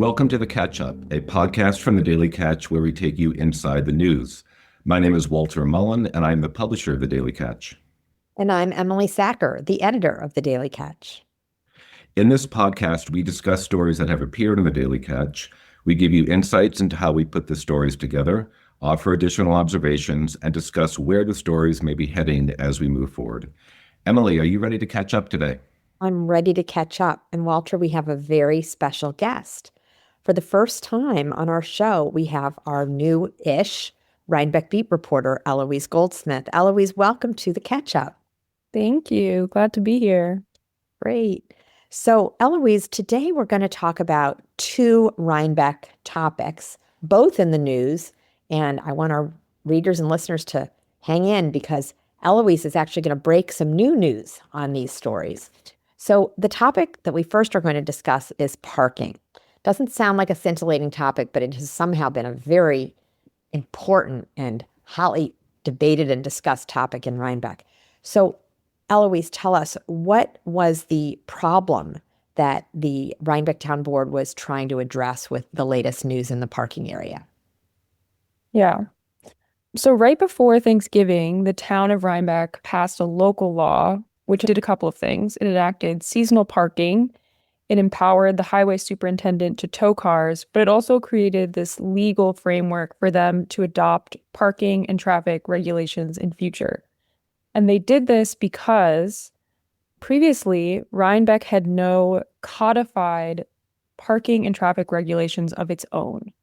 Welcome to The Catch Up, a podcast from the Daily Catch where we take you inside the news. My name is Walter Mullen, and I'm the publisher of the Daily Catch. And I'm Emily Sachar, the editor of the Daily Catch. In this podcast, we discuss stories that have appeared in the Daily Catch. We give you insights into how we put the stories together, offer additional observations, and discuss where the stories may be heading as we move forward. Emily, are you ready to catch up today? I'm ready to catch up. And Walter, we have a very special guest. For the first time on our show, we have our new-ish Rhinebeck beat reporter, Eloise Goldsmith. Eloise, welcome to the Catch Up. Thank you. Glad to be here. Great. So, Eloise, today we're going to talk about two Rhinebeck topics, both in the news. And I want our readers and listeners to hang in because Eloise is actually going to break some new news on these stories. So the topic that we first are going to discuss is parking. Doesn't sound like a scintillating topic, but it has somehow been a very important and hotly debated and discussed topic in Rhinebeck. So Eloise, tell us, what was the problem that the Rhinebeck Town Board was trying to address with the latest news in the parking area? Yeah. So right before Thanksgiving, the town of Rhinebeck passed a local law, which did a couple of things. It enacted seasonal parking. It empowered the highway superintendent to tow cars, but it also created this legal framework for them to adopt parking and traffic regulations in future. And they did this because previously, Rhinebeck had no codified parking and traffic regulations of its own.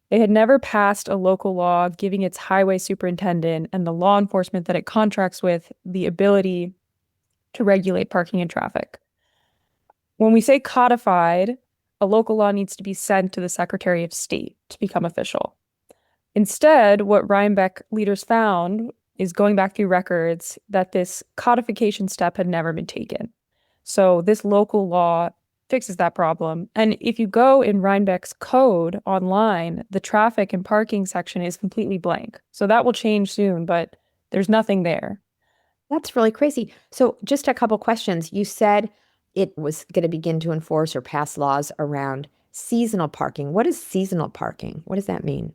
It had never passed a local law giving its highway superintendent and the law enforcement that it contracts with the ability to regulate parking and traffic. When we say codified, a local law needs to be sent to the Secretary of State to become official. Instead, what Rhinebeck leaders found is, going back through records, that this codification step had never been taken. So this local law fixes that problem. And if you go in Rhinebeck's code online, the traffic and parking section is completely blank. So that will change soon, but there's nothing there. That's really crazy. So just a couple questions. You said it was going to begin to enforce or pass laws around seasonal parking. What is seasonal parking? What does that mean?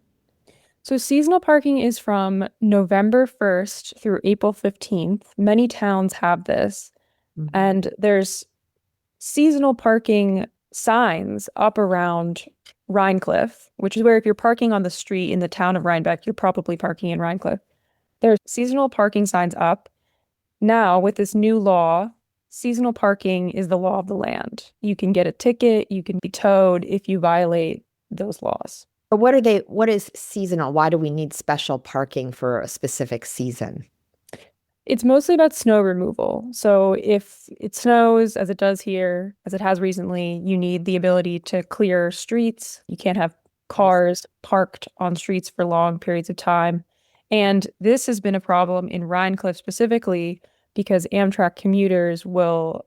So seasonal parking is from November 1st through April 15th. Many towns have this. Mm-hmm. And there's seasonal parking signs up around Rhinecilff, which is where if you're parking on the street in the town of Rhinebeck, you're probably parking in Rhinecilff. There's seasonal parking signs up. Now, with this new law, seasonal parking is the law of the land. You can get a ticket, you can be towed if you violate those laws. But what is seasonal? Why do we need special parking for a specific season? It's mostly about snow removal. So if it snows, as it does here, as it has recently, you need the ability to clear streets. You can't have cars parked on streets for long periods of time. And this has been a problem in Rhinecilff specifically because Amtrak commuters will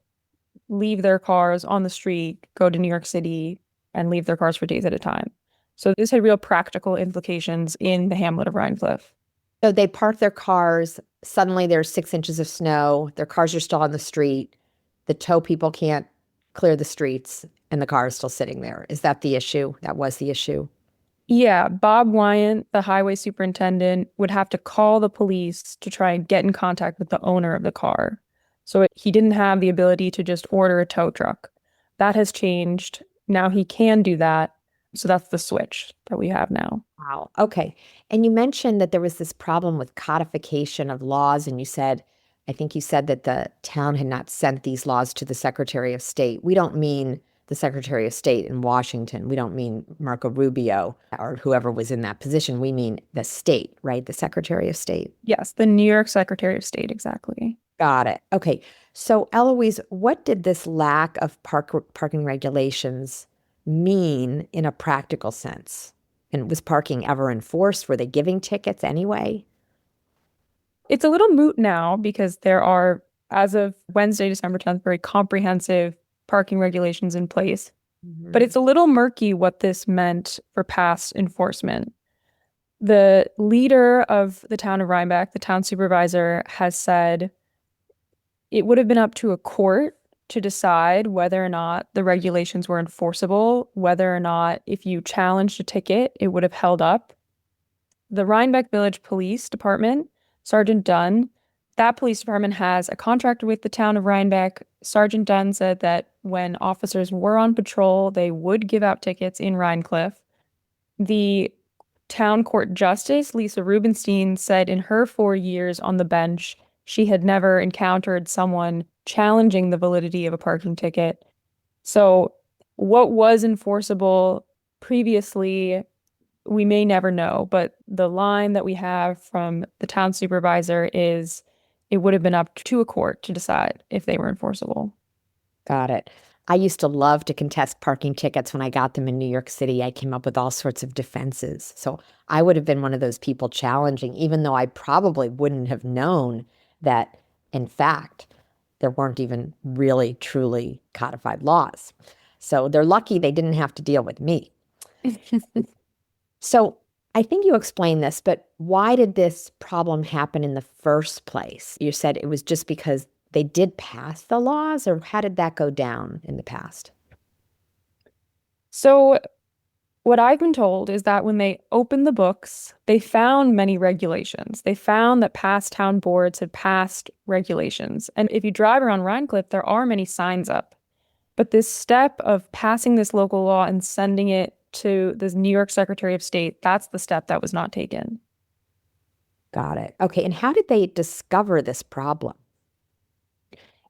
leave their cars on the street, go to New York City, and leave their cars for days at a time. So this had real practical implications in the hamlet of Rhinecilff. So they park their cars, suddenly there's 6 inches of snow, their cars are still on the street, the tow people can't clear the streets, and the car is still sitting there. Is that the issue? That was the issue? Yeah, Bob Wyant, the highway superintendent, would have to call the police to try and get in contact with the owner of the car. So he didn't have the ability to just order a tow truck. That has changed. Now he can do that. So that's the switch that we have now. Wow. Okay. And you mentioned that there was this problem with codification of laws. And I think you said that the town had not sent these laws to the Secretary of State. We don't mean the Secretary of State in Washington. We don't mean Marco Rubio or whoever was in that position. We mean the state, right? The Secretary of State. Yes, the New York Secretary of State, exactly. Got it. Okay. So Eloise, what did this lack of parking regulations mean in a practical sense? And was parking ever enforced? Were they giving tickets anyway? It's a little moot now because there are, as of Wednesday, December 10th, very comprehensive parking regulations in place. Mm-hmm. But it's a little murky what this meant for past enforcement. The leader of the town of Rhinebeck, the town supervisor, has said it would have been up to a court to decide whether or not the regulations were enforceable, whether or not if you challenged a ticket, it would have held up. The Rhinebeck Village Police Department, Sergeant Dunn, that police department has a contract with the town of Rhinebeck. Sergeant Dunn said that when officers were on patrol, they would give out tickets in Rhinecilff. The town court justice, Lisa Rubenstein, said in her 4 years on the bench, she had never encountered someone challenging the validity of a parking ticket. So what was enforceable previously, we may never know, but the line that we have from the town supervisor is it would have been up to a court to decide if they were enforceable. Got it. I used to love to contest parking tickets when I got them in New York City. I came up with all sorts of defenses. So I would have been one of those people challenging, even though I probably wouldn't have known that, in fact, there weren't even really, truly codified laws. So they're lucky they didn't have to deal with me. So I think you explained this, but why did this problem happen in the first place? You said it was just because they did pass the laws, or how did that go down in the past? So what I've been told is that when they opened the books, they found many regulations. They found that past town boards had passed regulations. And if you drive around Rhinecilff, there are many signs up. But this step of passing this local law and sending it to the New York Secretary of State, that's the step that was not taken. Got it. Okay, and how did they discover this problem?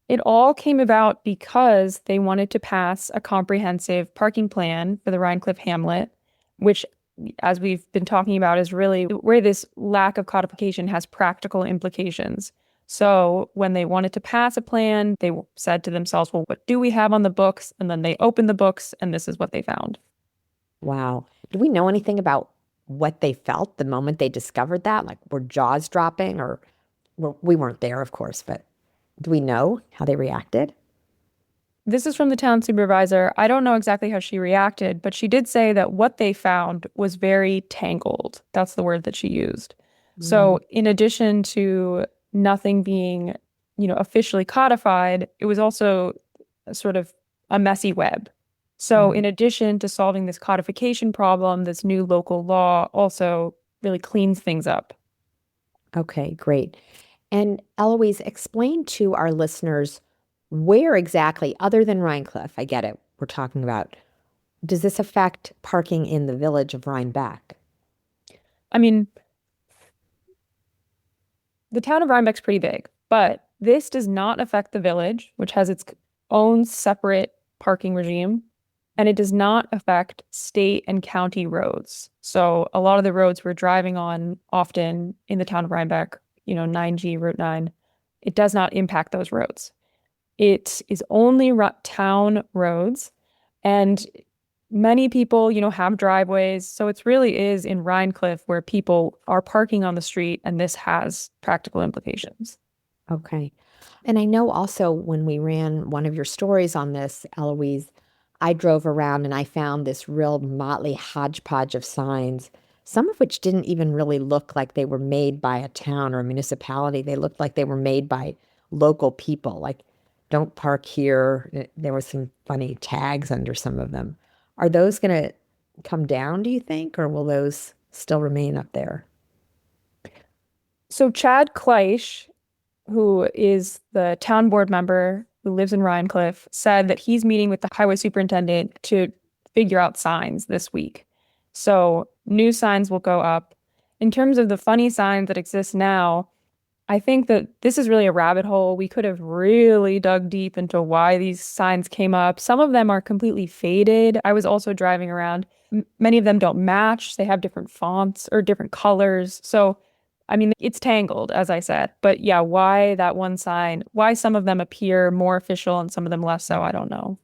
It all came about because they wanted to pass a comprehensive parking plan for the Rhinecilff hamlet, which, as we've been talking about, is really where this lack of codification has practical implications. So when they wanted to pass a plan, they said to themselves, well, what do we have on the books? And then they opened the books, and this is what they found. Wow. Do we know anything about what they felt the moment they discovered that? Like, were jaws dropping, or we weren't there, of course, but do we know how they reacted? This is from the town supervisor. I don't know exactly how she reacted, but she did say that what they found was very tangled. That's the word that she used. So in addition to nothing being, officially codified, it was also sort of a messy web. So in addition to solving this codification problem, this new local law also really cleans things up. Okay, great. And Eloise, explain to our listeners where exactly, other than Rhinecilff, I get it, we're talking about, does this affect parking in the village of Rhinebeck? I mean, the town of Rhinebeck's pretty big, but this does not affect the village, which has its own separate parking regime, and it does not affect state and county roads. So a lot of the roads we're driving on often in the town of Rhinebeck, 9G, Route 9, it does not impact those roads. It is only town roads, and many people, have driveways. So it really is in Rhinecilff where people are parking on the street, and this has practical implications. Okay. And I know also when we ran one of your stories on this, Eloise, I drove around and I found this real motley hodgepodge of signs, some of which didn't even really look like they were made by a town or a municipality. They looked like they were made by local people, like don't park here. There were some funny tags under some of them. Are those going to come down, do you think, or will those still remain up there? So Chad Kleisch, who is the town board member who lives in Rhinecilff, said that he's meeting with the highway superintendent to figure out signs this week. So new signs will go up. In terms of the funny signs that exist now, I think that this is really a rabbit hole. We could have really dug deep into why these signs came up. Some of them are completely faded. I was also driving around. Many of them don't match. They have different fonts or different colors. So it's tangled, as I said. But yeah, why that one sign, why some of them appear more official and some of them less so, I don't know.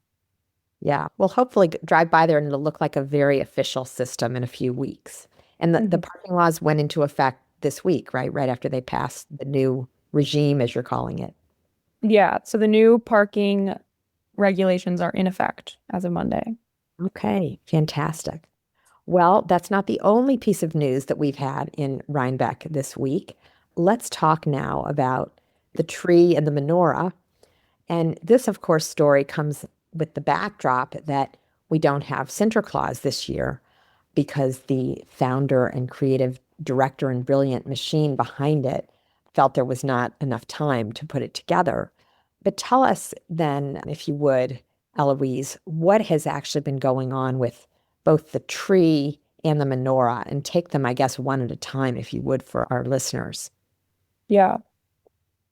Yeah, well, hopefully drive by there and it'll look like a very official system in a few weeks. And the parking laws went into effect this week, right? Right after they passed the new regime, as you're calling it. Yeah, so the new parking regulations are in effect as of Monday. Okay, fantastic. Well, that's not the only piece of news that we've had in Rhinebeck this week. Let's talk now about the tree and the menorah. And this, of course, story comes with the backdrop that we don't have Sinterklaas this year because the founder and creative director and brilliant machine behind it felt there was not enough time to put it together. But tell us then, if you would, Eloise, what has actually been going on with both the tree and the menorah, and take them, I guess, one at a time, if you would, for our listeners. Yeah.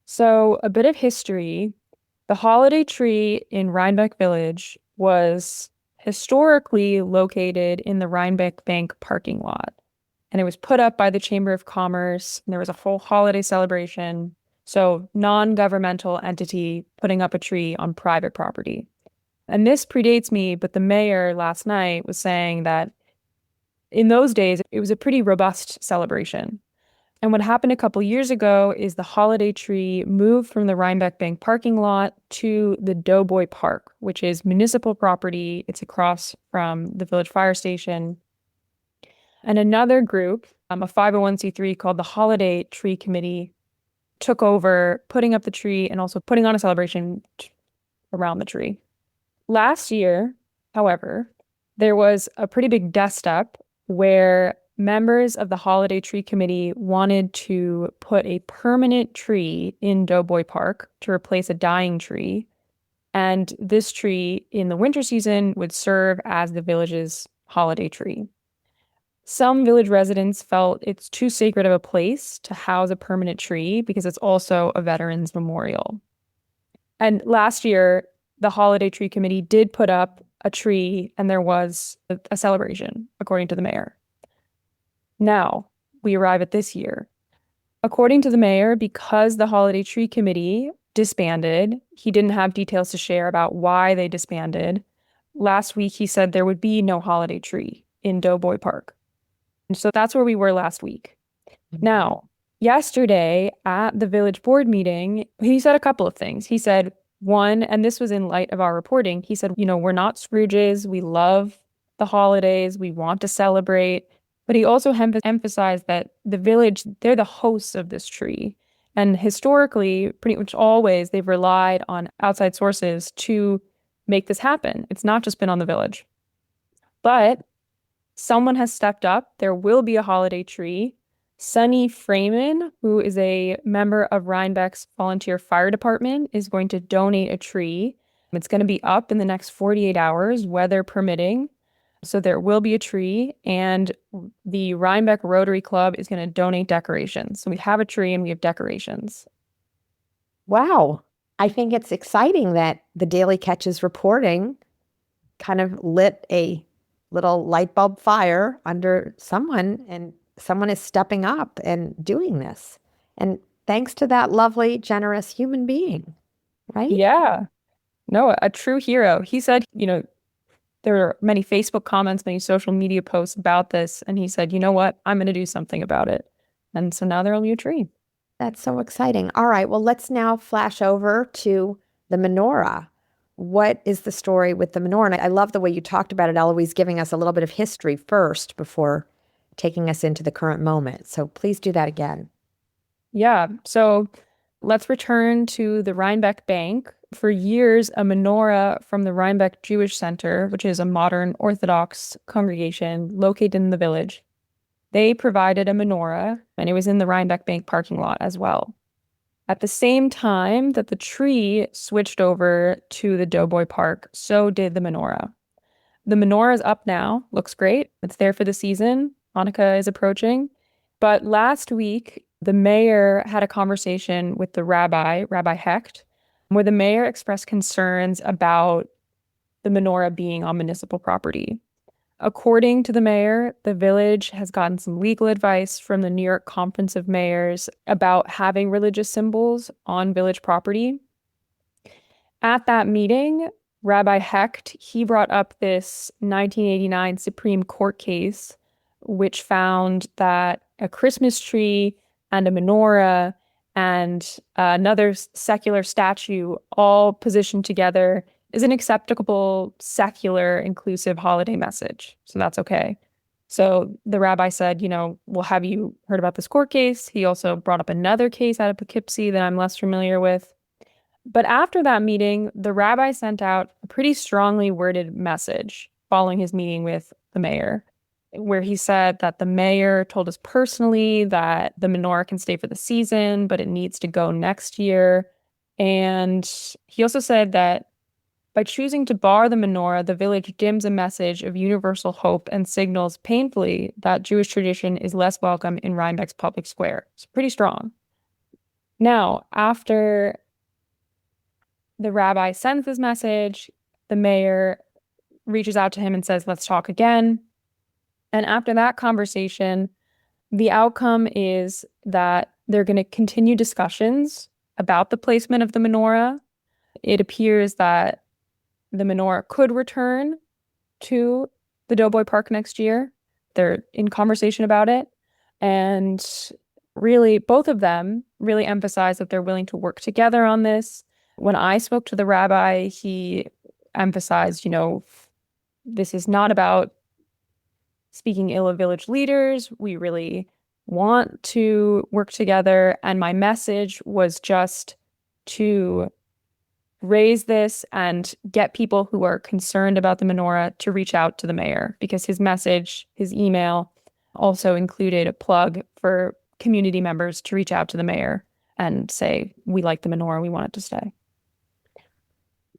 So a bit of history. The holiday tree in Rhinebeck Village was historically located in the Rhinebeck Bank parking lot. And it was put up by the Chamber of Commerce. And there was a full holiday celebration. So non-governmental entity putting up a tree on private property. And this predates me, but the mayor last night was saying that in those days, it was a pretty robust celebration. And what happened a couple years ago is the holiday tree moved from the Rhinebeck Bank parking lot to the Doughboy Park, which is municipal property. It's across from the village fire station. And another group, a 501c3 called the Holiday Tree Committee, took over putting up the tree and also putting on a celebration around the tree. Last year, however, there was a pretty big dust up where members of the Holiday Tree Committee wanted to put a permanent tree in Doughboy Park to replace a dying tree. And this tree in the winter season would serve as the village's holiday tree. Some village residents felt it's too sacred of a place to house a permanent tree because it's also a veterans memorial. And last year, the Holiday Tree Committee did put up a tree and there was a celebration, according to the mayor. Now, we arrive at this year. According to the mayor, because the Holiday Tree Committee disbanded, he didn't have details to share about why they disbanded. Last week, he said there would be no holiday tree in Doughboy Park. And so that's where we were last week. Now, yesterday at the village board meeting, he said a couple of things. He said, one, and this was in light of our reporting, he said, we're not Scrooges. We love the holidays. We want to celebrate. But he also emphasized that the village, they're the hosts of this tree. And historically, pretty much always, they've relied on outside sources to make this happen. It's not just been on the village. But someone has stepped up. There will be a holiday tree. Sunny Freeman, who is a member of Rhinebeck's volunteer fire department, is going to donate a tree. It's going to be up in the next 48 hours, weather permitting. So there will be a tree, and the Rhinebeck Rotary Club is going to donate decorations. So we have a tree and we have decorations. Wow. I think it's exciting that the Daily Catch's reporting kind of lit a little light bulb fire under someone, and someone is stepping up and doing this. And thanks to that lovely, generous human being, right? Yeah. No, a true hero. He said, there are many Facebook comments, many social media posts about this. And he said, you know what? I'm going to do something about it. And so now there'll be a tree. That's so exciting. All right. Well, let's now flash over to the menorah. What is the story with the menorah? And I love the way you talked about it, Eloise, giving us a little bit of history first before taking us into the current moment. So please do that again. Yeah. So let's return to the Rhinebeck Bank. For years, a menorah from the Rhinebeck Jewish Center, which is a modern Orthodox congregation located in the village, they provided a menorah, and it was in the Rhinebeck Bank parking lot as well. At the same time that the tree switched over to the Doughboy Park, so did the menorah. The menorah is up now, looks great. It's there for the season. Hanukkah is approaching. But last week, the mayor had a conversation with the Rabbi Hecht, where the mayor expressed concerns about the menorah being on municipal property. According to the mayor, the village has gotten some legal advice from the New York Conference of Mayors about having religious symbols on village property. At that meeting, Rabbi Hecht, he brought up this 1989 Supreme Court case, which found that a Christmas tree and a menorah and another secular statue all positioned together is an acceptable, secular, inclusive holiday message. So that's okay. So the rabbi said, well, have you heard about this court case? He also brought up another case out of Poughkeepsie that I'm less familiar with. But after that meeting, the rabbi sent out a pretty strongly worded message following his meeting with the mayor, where he said that the mayor told us personally that the menorah can stay for the season, but it needs to go next year. And he also said that by choosing to bar the menorah, the village dims a message of universal hope and signals painfully that Jewish tradition is less welcome in Rhinebeck's public square. It's pretty strong. Now, after the rabbi sends this message, the mayor reaches out to him and says, let's talk again. And after that conversation, the outcome is that they're going to continue discussions about the placement of the menorah. It appears that the menorah could return to the Doughboy Park next year. They're in conversation about it. And really, both of them really emphasize that they're willing to work together on this. When I spoke to the rabbi, he emphasized, this is not about speaking ill of village leaders. We really want to work together. And my message was just to raise this and get people who are concerned about the menorah to reach out to the mayor, because his message, his email, also included a plug for community members to reach out to the mayor and say, we like the menorah, we want it to stay.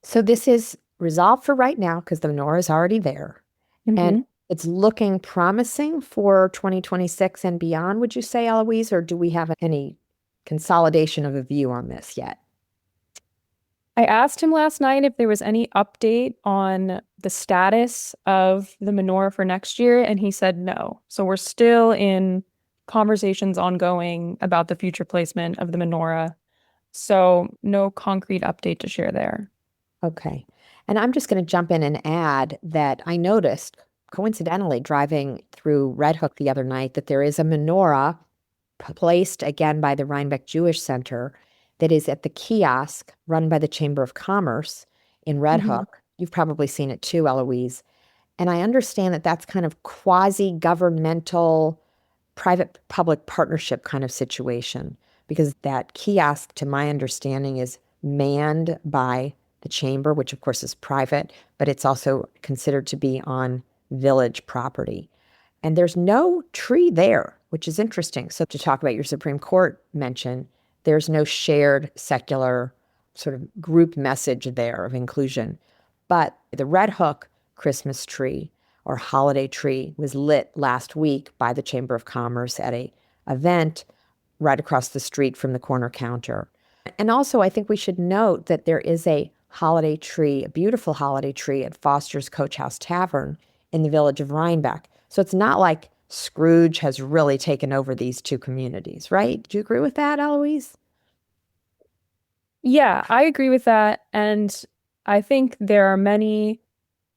So this is resolved for right now because the menorah is already there. And it's looking promising for 2026 and beyond, would you say, Eloise, or do we have any consolidation of a view on this yet? I asked him last night if there was any update on the status of the menorah for next year, and he said no. So we're still in conversations ongoing about the future placement of the menorah. So no concrete update to share there. Okay. And I'm just going to jump in and add that I noticed, coincidentally, driving through Red Hook the other night, that there is a menorah placed again by the Rhinebeck Jewish Center that is at the kiosk run by the Chamber of Commerce in Red Hook. You've probably seen it too, Eloise. And I understand that that's kind of quasi-governmental, private-public partnership kind of situation, because that kiosk, to my understanding, is manned by the chamber, which of course is private, but it's also considered to be on village property. And there's no tree there, which is interesting. So to talk about your Supreme Court mention, there's no shared secular sort of group message there of inclusion. But the Red Hook Christmas tree or holiday tree was lit last week by the Chamber of Commerce at an event right across the street from the corner counter. And also, I think we should note that there is a holiday tree, a beautiful holiday tree at Foster's Coach House Tavern in the village of Rhinebeck. So it's not like Scrooge has really taken over these two communities, right? Do you agree with that, Eloise? Yeah, I agree with that. And I think there are many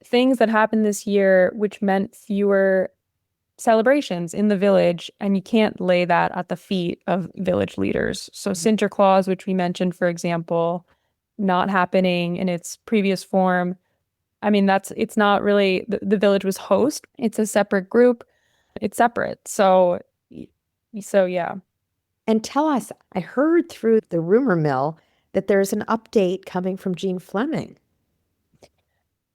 things that happened this year which meant fewer celebrations in the village, and you can't lay that at the feet of village leaders. So Sinterklaas, which we mentioned, for example, not happening in its previous form. I mean, it's not really, the village was host. It's a separate group. It's separate. So yeah. And tell us, I heard through the rumor mill that there's an update coming from Jean Fleming.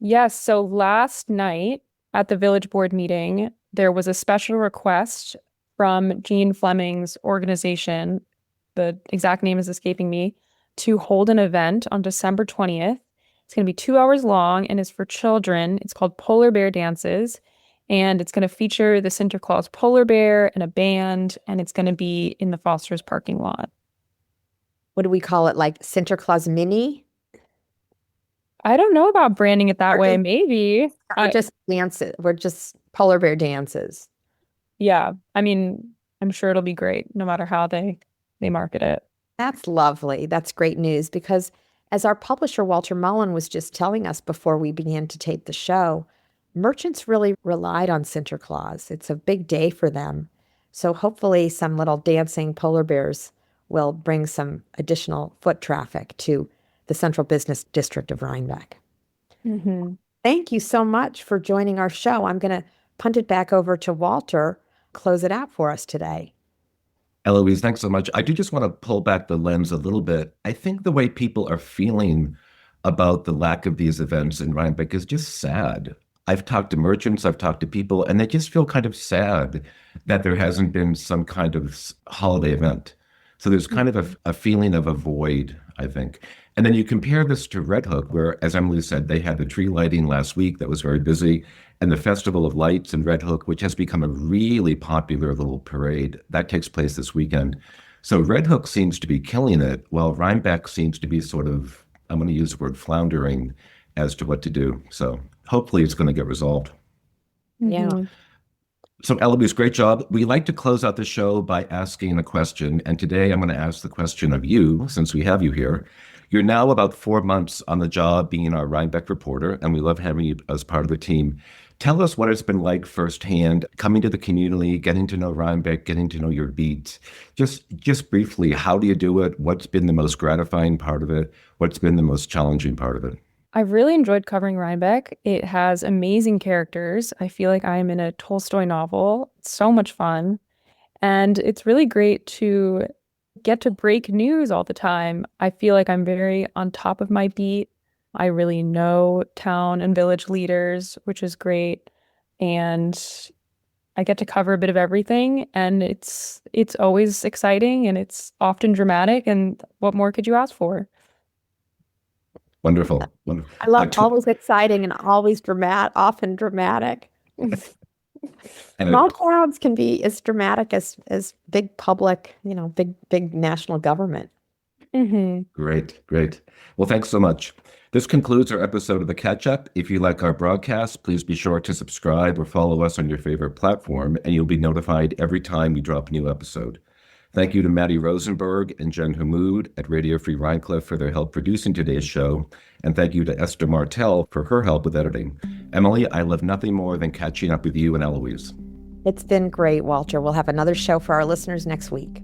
Yes. So last night at the village board meeting, there was a special request from Jean Fleming's organization, the exact name is escaping me, to hold an event on December 20th. It's going to be 2 hours long and is for children. It's called Polar Bear Dances. And it's going to feature the Sinterklaas polar bear and a band. And it's going to be in the Foster's parking lot. What do we call it? Like Sinterklaas Mini? I don't know about branding it that way. Maybe. We're just dances. We're just polar bear dances. Yeah. I mean, I'm sure it'll be great no matter how they market it. That's lovely. That's great news, because as our publisher, Walter Mullen, was just telling us before we began to tape the show, merchants really relied on Sinterklaas. It's a big day for them. So hopefully some little dancing polar bears will bring some additional foot traffic to the central business district of Rhinebeck. Thank you so much for joining our show. I'm going to punt it back over to Walter, close it out for us today. Eloise, thanks so much. I do just want to pull back the lens a little bit. I think the way people are feeling about the lack of these events in Rhinebeck is just sad. I've talked to merchants, I've talked to people, and they just feel kind of sad that there hasn't been some kind of holiday event. So there's kind of a feeling of a void, I think. And then you compare this to Red Hook, where, as Emily said, they had the tree lighting last week that was very busy, and the Festival of Lights in Red Hook, which has become a really popular little parade, that takes place this weekend. So Red Hook seems to be killing it, while Rhinebeck seems to be sort of, I'm going to use the word floundering as to what to do. So hopefully it's going to get resolved. Yeah. Mhm. So Eloise, great job. We like to close out the show by asking a question. And today I'm going to ask the question of you, since we have you here. You're now about 4 months on the job being our Rhinebeck reporter, and we love having you as part of the team. Tell us what it's been like firsthand, coming to the community, getting to know Rhinebeck, getting to know your beat. Just briefly, how do you do it? What's been the most gratifying part of it? What's been the most challenging part of it? I've really enjoyed covering Rhinebeck. It has amazing characters. I feel like I am in a Tolstoy novel. It's so much fun. And it's really great to get to break news all the time. I feel like I'm very on top of my beat. I really know town and village leaders, which is great. And I get to cover a bit of everything, and it's always exciting and it's often dramatic. And what more could you ask for? Wonderful. Wonderful. I love always exciting and always often dramatic. And Small towns can be as dramatic as big public, big national government. Mm-hmm. Great. Well, thanks so much. This concludes our episode of The Catch Up. If you like our broadcast, please be sure to subscribe or follow us on your favorite platform, and you'll be notified every time we drop a new episode. Thank you to Matty Rosenberg and Jen Hammoud at Radio Free Rhinecilff for their help producing today's show. And thank you to Esther Martell for her help with editing. Emily, I love nothing more than catching up with you and Eloise. It's been great, Walter. We'll have another show for our listeners next week.